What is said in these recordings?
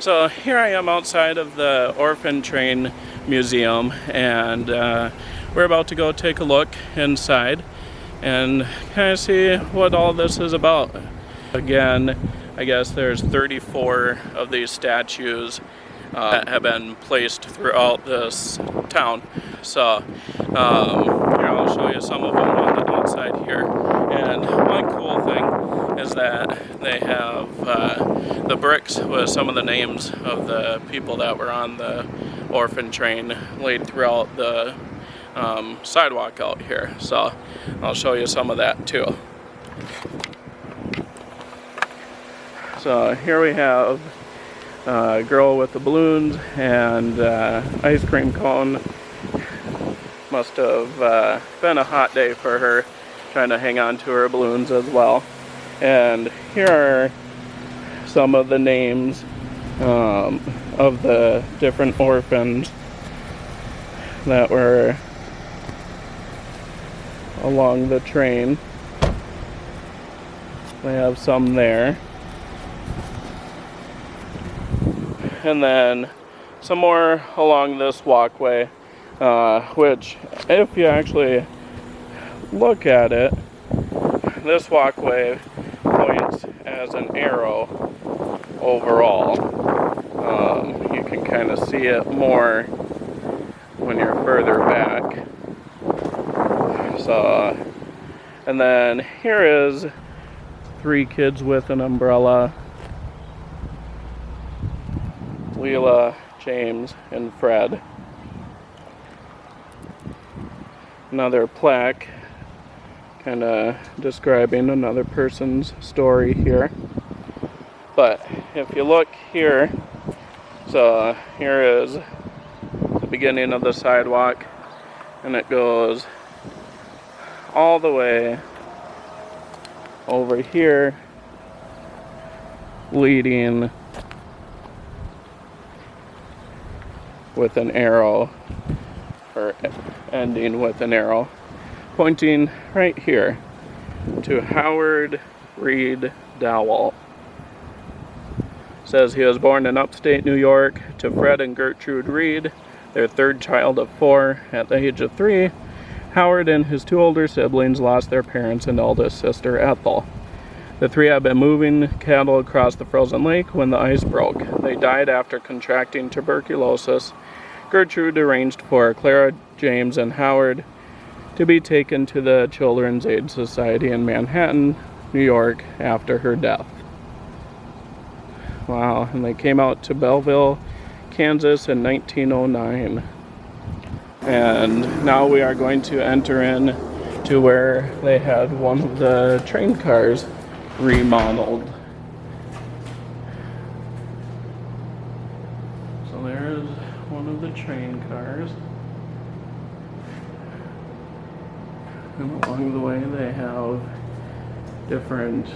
So here I am outside of the Orphan Train Museum, and we're about to go take a look inside and kind of see what all this is about. Again, I guess there's 34 of these statues that have been placed throughout this town. So here, I'll show you some of them on the outside here. And one cool thing is that they have the bricks with some of the names of the people that were on the orphan train laid throughout the sidewalk out here. So I'll show you some of that too. So here we have a girl with the balloons and ice cream cone. Must have been a hot day for her, trying to hang on to her balloons as well. And here are some of the names of the different orphans that were along the train. They have some there. And then some more along this walkway, which if you actually look at it, this walkway points as an arrow overall. You can kind of see it more when you're further back. So, and then here is 3 kids with an umbrella. Leela, James, and Fred. Another plaque kind of describing another person's story here. But if you look here, so here is the beginning of the sidewalk, and it goes all the way over here, leading with an arrow, or ending with an arrow, pointing right here to Howard Reed Dowell. Says he was born in upstate New York to Fred and Gertrude Reed, their 3rd child of 4. At the age of 3, Howard and his 2 older siblings lost their parents and eldest sister Ethel. The 3 had been moving cattle across the frozen lake when the ice broke. They died after contracting tuberculosis. Gertrude arranged for Clara, James, and Howard to be taken to the Children's Aid Society in Manhattan, New York, after her death. Wow, and they came out to Belleville, Kansas in 1909. And now we are going to enter in to where they had one of the train cars remodeled. So there's one of the train cars. And along the way they have different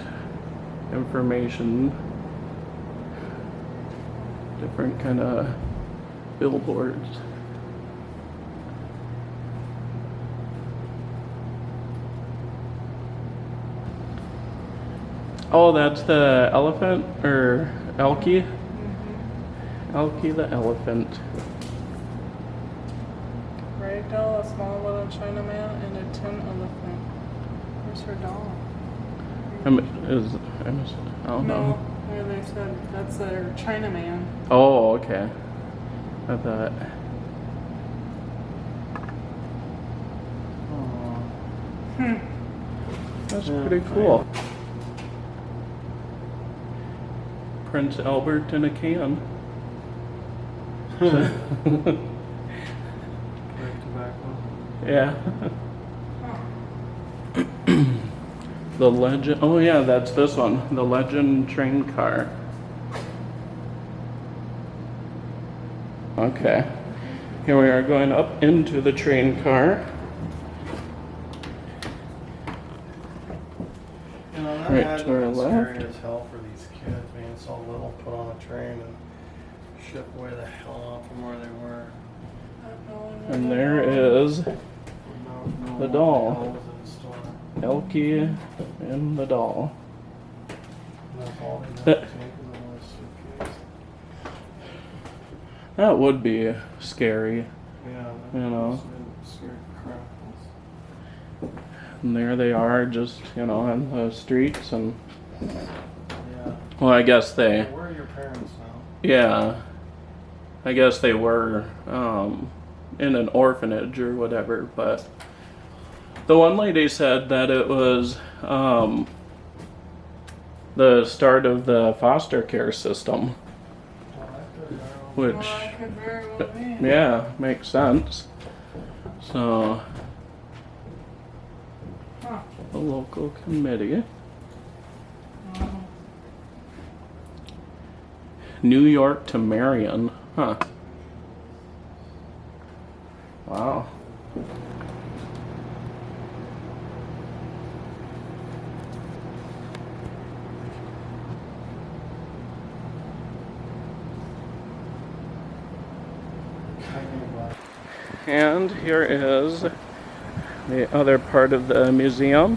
information, different kind of billboards. Oh, that's the elephant, or Elkie? Elkie the elephant. Ragdoll, a small little Chinaman, and a tin elephant. Where's her doll? I don't know. No, they said that's their Chinaman. Oh, okay. I thought. Oh. That's pretty cool. Prince Albert in a can. Yeah. The Legend. Oh yeah, that's this one. The Legend train car. Okay. Here we are going up into the train car. You know, that Right to our scary left. as hell for these kids being so little, put on a train and shipped way the hell out from where they were. And there is No, the no doll. hell was in the store. Elkie and the doll. And that's all they That- had to take was a little suitcase. That would be scary, Yeah. you know. Scared crap. And there they are, just, you know, on the streets. And Yeah. well, I guess they, Where are your parents now? yeah, I guess they were in an orphanage or whatever. But the one lady said that it was the start of the foster care system, which, Well, that could very well be. yeah, makes sense. So, Huh. the local committee. Wow. New York to Marion. Huh. Wow. And here is the other part of the museum.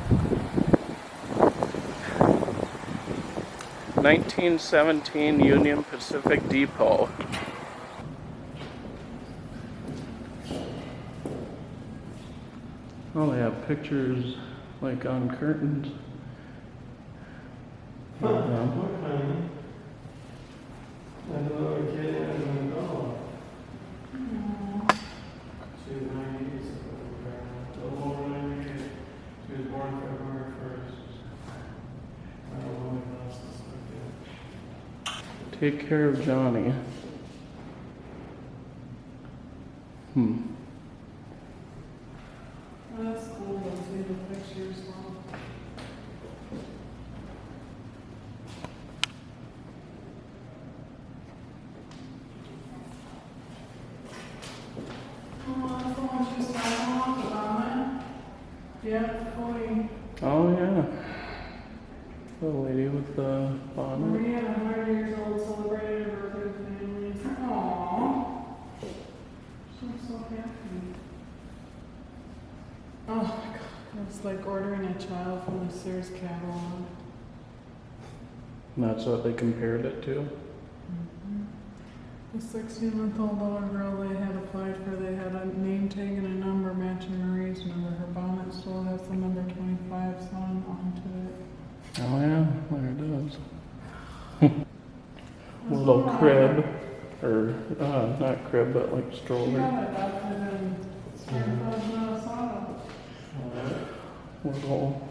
1917 Union Pacific Depot. Oh, they have pictures like on curtains. And another kid and a dog. She was 98, so a little over 98. She was born February 1st. I don't know my glasses like Take care of Johnny. That's cool to see the pictures. Wow. Oh, that's the one she's talking about. Yeah, 40. Oh yeah. The lady with the bonnet. Maria, 100 years old, celebrated her birthday with families. Aww. She's so happy. Oh my god. It's like ordering a child from the Sears catalog. And that's what they compared it to. The 16-month-old little girl they had applied for, they had a name tag and a number matching Marie's number. Her bonnet still has the number 25 sewn onto it. Oh yeah, there it is. Little crib, or not crib, but like She stroller. got adopted in Springfield, Minnesota. Little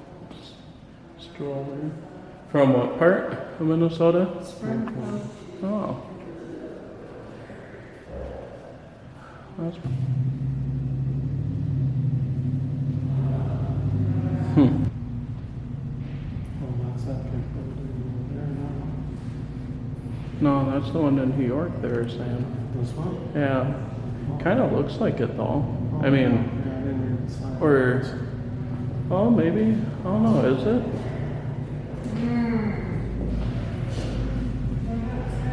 stroller. From what part of Minnesota? Springfield. Oh. That's... Well, that's that big building over there now. No, that's the one in New York they were saying. This one? Yeah. Kind of looks like it though. I mean, Yeah, I didn't read the sign. or, oh, maybe, I don't know, is it?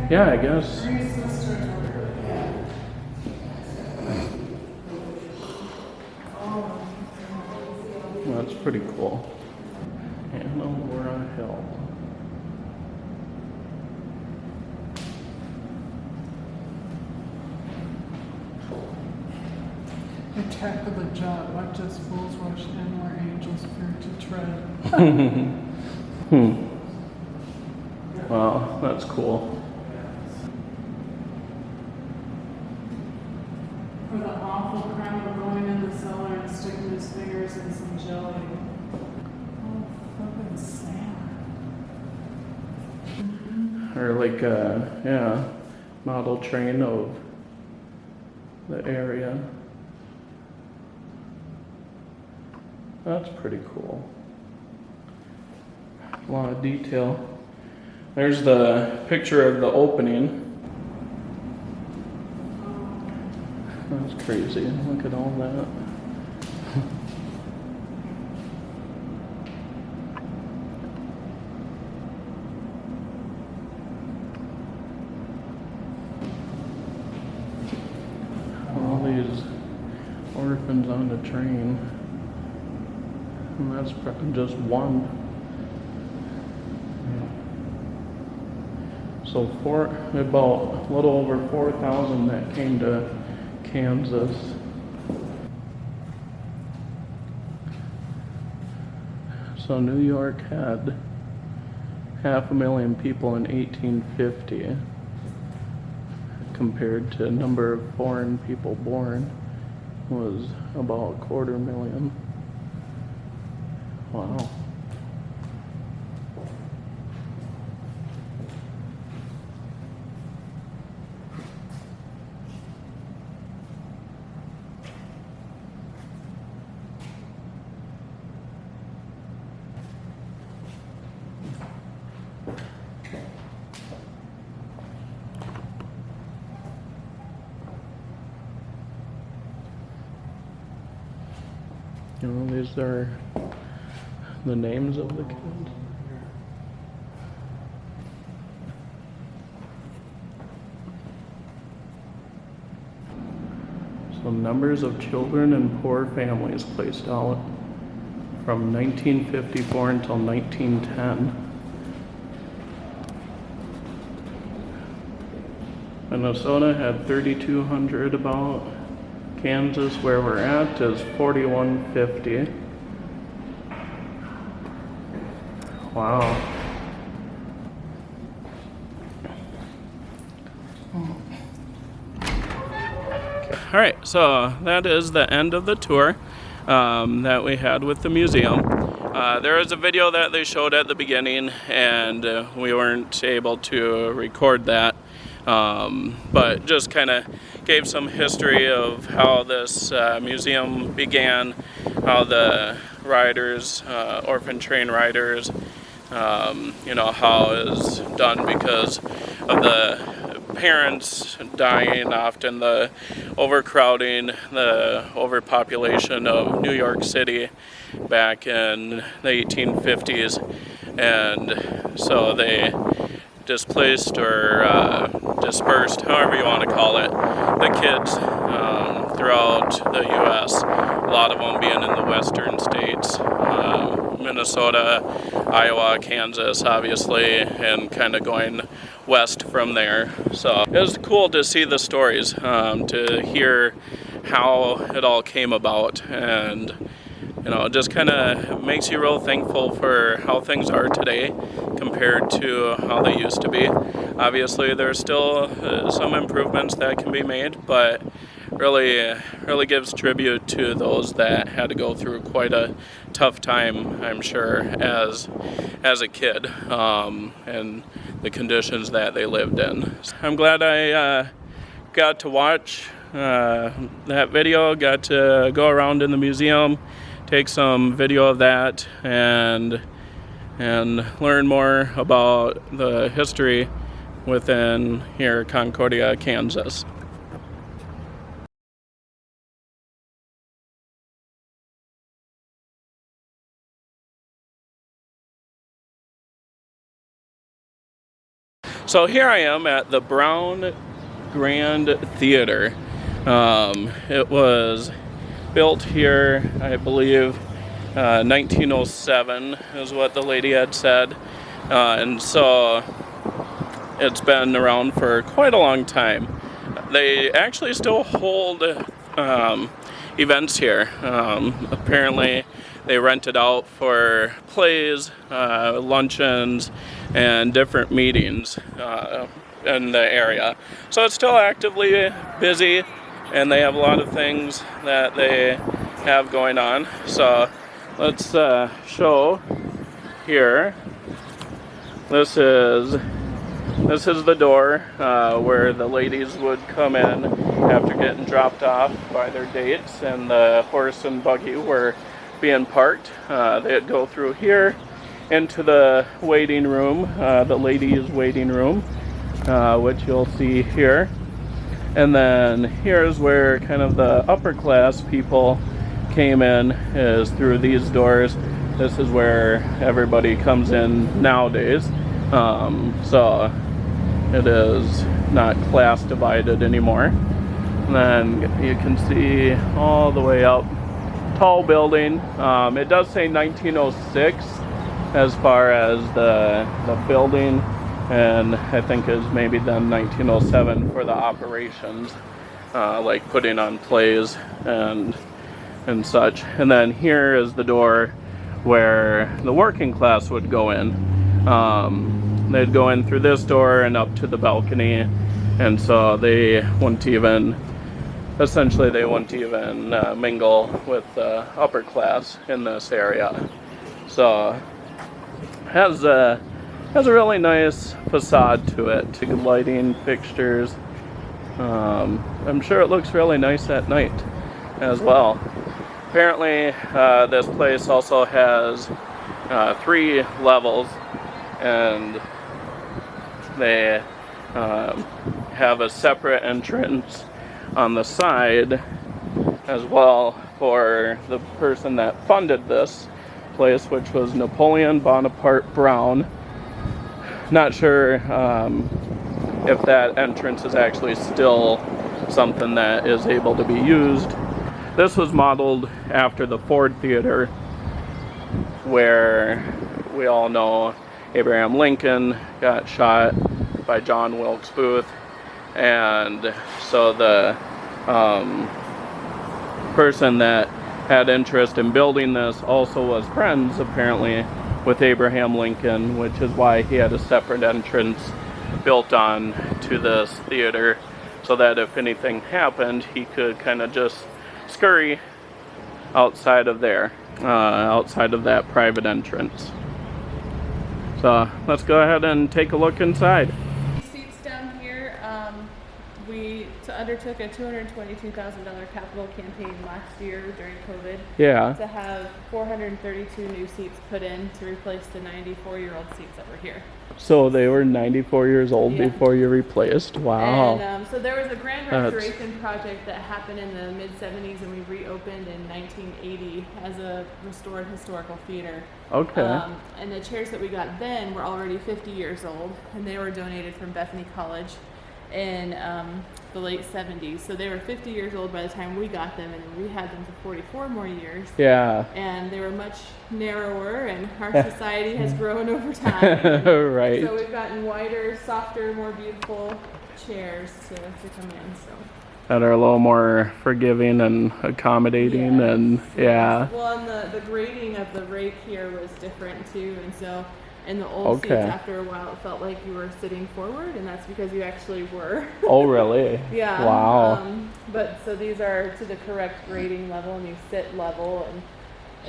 Yeah, I guess. Three sisters. That's pretty cool. And over a hill. Attack of the Jot. Watch as fools rush in where angels fear to tread. Wow, that's cool. For the awful crime of going in the cellar and sticking his fingers in some jelly. Oh, fucking sad. Or like a, yeah, model train of the area. That's pretty cool. A lot of detail. There's the picture of the opening. That's crazy. Look at all that. All these orphans on the train. And that's just one. So So about a little over 4,000 that came to Kansas. So New York had 500,000 people in 1850 compared to number of foreign people born was about 250,000. Wow. You know, these are the names of the kids. So numbers of children in poor families placed out from 1954 until 1910. Minnesota had 3,200 about. Kansas, where we're at, is 4,150. Wow. All right, so that is the end of the tour that we had with the museum. There is a video that they showed at the beginning, and we weren't able to record that. But just kind of gave some history of how this museum began, how the riders, orphan train riders, you know, how it's done because of the parents dying, often the overcrowding, the overpopulation of New York City back in the 1850s, and so they displaced or dispersed, however you want to call it, the kids throughout the U.S., a lot of them being in the western states, Minnesota, Iowa, Kansas, obviously, and kind of going west from there. So it was cool to see the stories, to hear how it all came about, and you know, it just kind of makes you real thankful for how things are today compared to how they used to be. Obviously, there's still some improvements that can be made, but really gives tribute to those that had to go through quite a tough time, I'm sure, as a kid, and the conditions that they lived in. I'm glad I got to watch that video, got to go around in the museum, take some video of that, and learn more about the history within here, Concordia, Kansas. So here I am at the Brown Grand Theater. It was built here, I believe, 1907 is what the lady had said, and so it's been around for quite a long time. They actually still hold events here. Apparently they rent it out for plays, luncheons, and different meetings in the area. So it's still actively busy, and they have a lot of things that they have going on. So let's show here. This is the door where the ladies would come in after getting dropped off by their dates, and the horse and buggy were being parked. They'd go through here into the waiting room, the ladies' waiting room, which you'll see here. And then here's where kind of the upper class people came in, is through these doors. This is where everybody comes in nowadays. So it is not class divided anymore. And then you can see all the way up, tall building. It does say 1906 as far as the building and I think it was maybe then 1907 for the operations, like putting on plays and such. And then here is the door where the working class would go in. They'd go in through this door and up to the balcony, and so they wouldn't even mingle with the upper class in this area. So has a really nice facade to it, to lighting fixtures. I'm sure it looks really nice at night as well. Apparently this place also has 3 levels, and they have a separate entrance on the side as well for the person that funded this place, which was Napoleon Bonaparte Brown. Not sure if that entrance is actually still something that is able to be used. This was modeled after the Ford Theater, where we all know Abraham Lincoln got shot by John Wilkes Booth, and so the person that had interest in building this also was friends, apparently, with Abraham Lincoln, which is why he had a separate entrance built on to this theater, so that if anything happened, he could kind of just scurry outside of there, outside of that private entrance. So let's go ahead and take a look inside. Seats down here, we undertook a $222,000 capital campaign last year during COVID Yeah. to have 432 new seats put in to replace the 94-year-old seats that were here. So they were 94 years old Yeah. before you replaced. Wow. And so there was a grand That's- restoration project that happened in the mid-70s, and we reopened in 1980 as a restored historical theater. Okay. And the chairs that we got then were already 50 years old, and they were donated from Bethany College in the late 70s. So they were 50 years old by the time we got them, and then we had them for 44 more years. Yeah. And they were much narrower, and our society has grown over time. Right. So we've gotten wider, softer, more beautiful chairs to come in. So. That are a little more forgiving and accommodating, Yes, and yes. Well, and the grading of the rake here was different too, and so in the old seats, after a while, it felt like you were sitting forward, and that's because you actually were. Oh, really? Yeah. Wow. But so these are to the correct grading level, and you sit level, and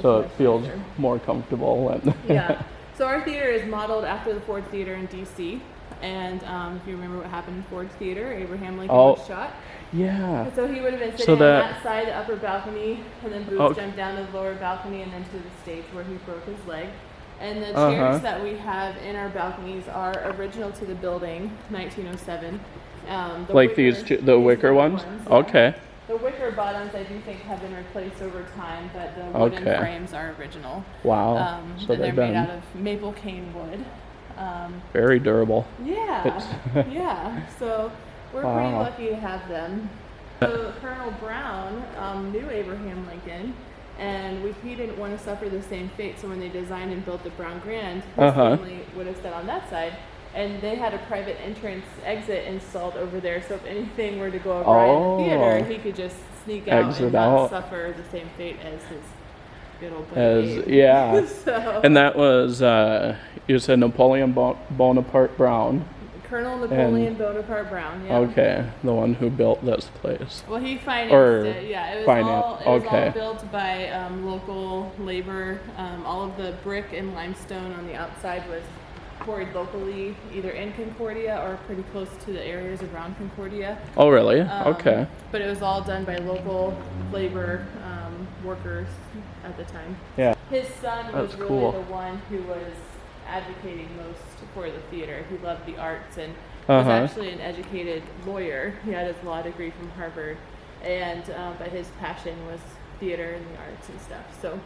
So it's it much feels nicer. more comfortable. And Yeah. So our theater is modeled after the Ford Theater in D.C. And if you remember what happened in Ford Theater, Abraham Lincoln was shot. Yeah. And so he would have been sitting So on that- that side, the upper balcony, and then Booth jumped down to the lower balcony and then to the stage where he broke his leg. And the chairs that we have in our balconies are original to the building, 1907. Like the wicker ones? Yeah. Okay. The wicker bottoms, I do think, have been replaced over time, but the wooden frames are original. Wow. So And they're they've made been out of maple cane wood. very durable. Yeah, yeah. So we're pretty lucky to have them. So Colonel Brown knew Abraham Lincoln, and he didn't want to suffer the same fate. So when they designed and built the Brown Grand, his family would have sat on that side, and they had a private entrance exit installed over there. So if anything were to go awry in the theater, he could just sneak out and not suffer the same fate as his good old buddy. Yeah. So, And that was you said Napoleon Bonaparte Brown. Colonel Napoleon Bonaparte Brown, yeah. Okay, the one who built this place. Well, he financed it. Yeah, it was all built by local labor. All of the brick and limestone on the outside was quarried locally, either in Concordia or pretty close to the areas around Concordia. Oh, really? Okay. But it was all done by local labor workers at the time. Yeah. His son was really cool. the one who was advocating most for the theater. He loved the arts and was actually an educated lawyer. He had his law degree from Harvard, and but his passion was theater and the arts and stuff. So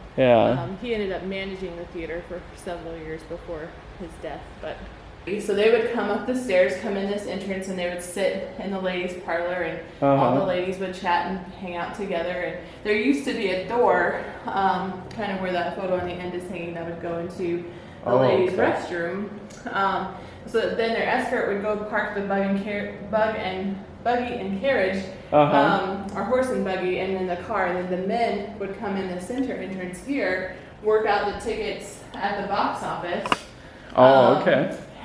he ended up managing the theater for several years before his death. But So they would come up the stairs, come in this entrance, and they would sit in the ladies' parlor, and all the ladies would chat and hang out together. And there used to be a door, kind of where that photo on the end is hanging, that would go into the ladies' restroom. So then their escort would go park the buggy and carriage, or horse and buggy, and then the car, and then the men would come in the center entrance here, work out the tickets at the box office.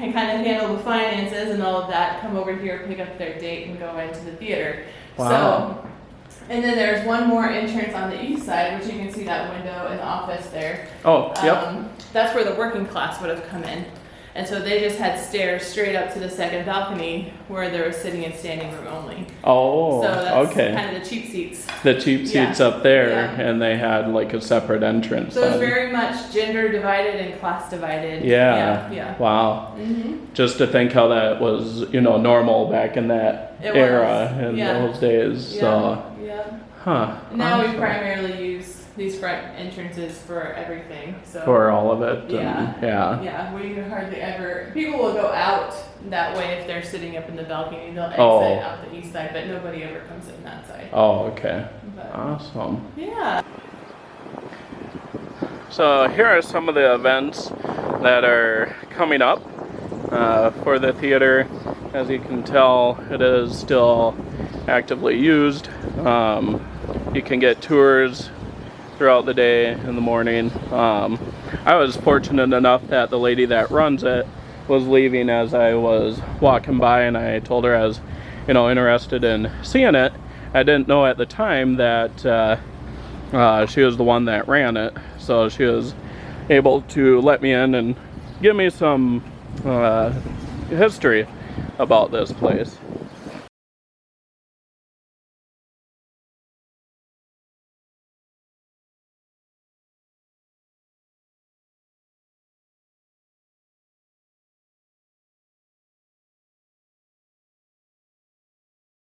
And kind of handle the finances and all of that, come over here, pick up their date, and go into the theater. Wow. So, and then there's one more entrance on the east side, which you can see that window in the office there. Oh, yep. That's where the working class would have come in. And so they just had stairs straight up to the second balcony where there was sitting and standing room only. Oh, So that's okay. kind of the cheap seats. The cheap seats up there, Yeah. and they had like a separate entrance. So it's then. very much gender divided and class divided. Yeah. Yeah. Wow. Mm-hmm. Just to think how that was, normal back in that It era, was. in Yeah. those days. Yeah. So, Yeah. huh. Now we awesome. primarily use these front entrances for everything. So For all of it. Yeah. And, yeah. Yeah, we hardly ever. People will go out that way if they're sitting up in the balcony. They'll exit Oh. out the east side, but nobody ever comes in that side. Oh, okay. But, Awesome. yeah. So here are some of the events that are coming up for the theater. As you can tell, it is still actively used. You can get tours throughout the day in the morning. I was fortunate enough that the lady that runs it was leaving as I was walking by, and I told her I was, interested in seeing it. I didn't know at the time that she was the one that ran it, so she was able to let me in and give me some history about this place.